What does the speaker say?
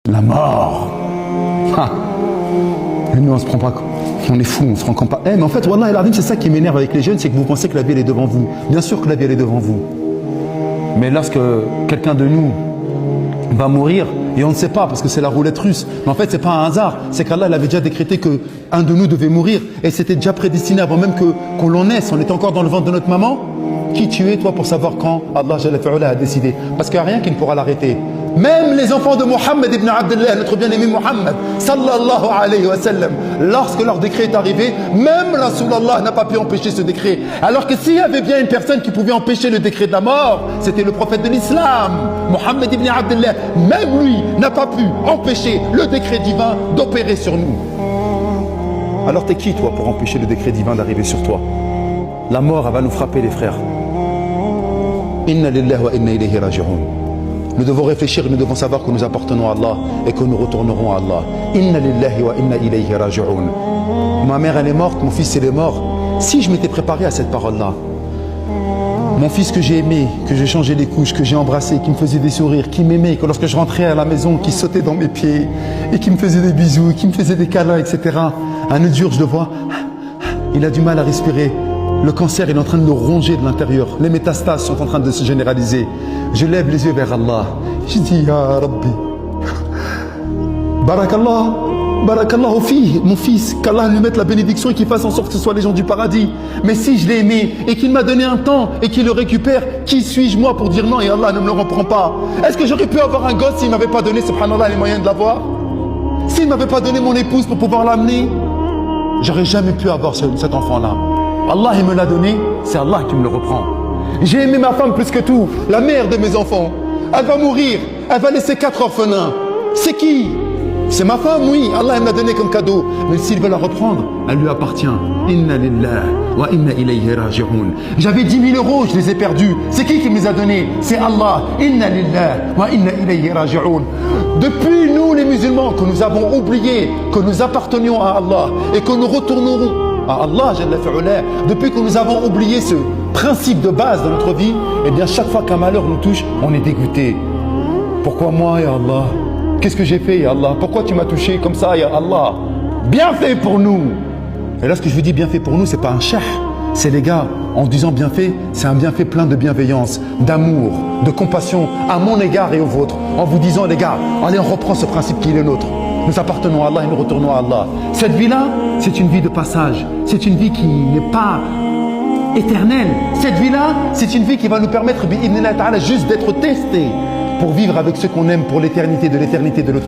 La mort. Ah. Et nous, on se prend pas. On est fous, on se rend compte pas. Mais en fait, Wallah el-Azim, c'est ça qui m'énerve avec les jeunes, c'est que vous pensez que la vie elle est devant vous. Bien sûr que la vie elle est devant vous. Mais lorsque quelqu'un de nous va mourir, et on ne sait pas parce que c'est la roulette russe, mais en fait c'est pas un hasard, c'est qu'Allah avait déjà décrété qu'un de nous devait mourir, et c'était déjà prédestiné avant même qu'on l'en naisse, on était encore dans le ventre de notre maman. Qui tu es toi pour savoir quand Allah Jalla fi'ala a décidé? Parce qu'il n'y a rien qui ne pourra l'arrêter. Même les enfants de Mohammed ibn Abdullah, notre bien-aimé Mohammed, sallallahu alayhi wa sallam, lorsque leur décret est arrivé, même Rasulallah n'a pas pu empêcher ce décret. Alors que s'il y avait bien une personne qui pouvait empêcher le décret de la mort, c'était le prophète de l'islam, Mohammed ibn Abdullah. Même lui n'a pas pu empêcher le décret divin d'opérer sur nous. Alors t'es qui toi pour empêcher le décret divin d'arriver sur toi? La mort, elle va nous frapper les frères. Inna lillahi wa inna ilayhi raji'un. Nous devons réfléchir et nous devons savoir que nous appartenons à Allah et que nous retournerons à Allah. Inna lillahi wa inna ilayhi raji'un. Ma mère elle est morte, mon fils il est mort. Si je m'étais préparé à cette parole-là, mon fils que j'ai aimé, que j'ai changé les couches, que j'ai embrassé, qui me faisait des sourires, qui m'aimait, que lorsque je rentrais à la maison, qui sautait dans mes pieds et qui me faisait des bisous, qui me faisait des câlins, etc. Un autre jour je le vois, il a du mal à respirer. Le cancer il est en train de le ronger de l'intérieur. Les métastases sont en train de se généraliser. Je lève les yeux vers Allah. Je dis, Ya Rabbi, Barakallah, Barakallahu fih, mon fils, qu'Allah lui mette la bénédiction et qu'il fasse en sorte que ce soit les gens du paradis. Mais si je l'ai aimé et qu'il m'a donné un temps et qu'il le récupère, qui suis-je moi pour dire non et Allah ne me le reprend pas? Est-ce que j'aurais pu avoir un gosse s'il ne m'avait pas donné, subhanallah, les moyens de l'avoir? S'il ne m'avait pas donné mon épouse pour pouvoir l'amener, j'aurais jamais pu avoir cet enfant-là. Allah il me l'a donné, c'est Allah qui me le reprend. J'ai aimé ma femme plus que tout, la mère de mes enfants. Elle va mourir, elle va laisser 4 orphelins. C'est qui? C'est ma femme, oui, Allah me l'a donné comme cadeau. Mais s'il veut la reprendre, elle lui appartient. Inna lillahi wa inna ilayhi raji'un. J'avais 10 000 euros, je les ai perdus. C'est qui me les a donnés? C'est Allah. Inna lillahi wa inna ilayhi raji'un. Depuis nous les musulmans, que nous avons oublié que nous appartenions à Allah et que nous retournerons à Allah, Jalla fi'ala, depuis que nous avons oublié ce principe de base de notre vie, eh bien chaque fois qu'un malheur nous touche, on est dégoûté. Pourquoi moi, ya Allah? Qu'est-ce que j'ai fait, ya Allah? Pourquoi tu m'as touché comme ça, ya Allah? Bien fait pour nous. Et là, ce que je vous dis bien fait pour nous, c'est pas un chah. C'est les gars, en disant bien fait, c'est un bienfait plein de bienveillance, d'amour, de compassion à mon égard et au vôtre. En vous disant, les gars, allez, on reprend ce principe qui est le nôtre. Nous appartenons à Allah et nous retournons à Allah. Cette vie-là, c'est une vie de passage. C'est une vie qui n'est pas éternelle. Cette vie-là, c'est une vie qui va nous permettre, juste d'être testés pour vivre avec ceux qu'on aime pour l'éternité de l'autre.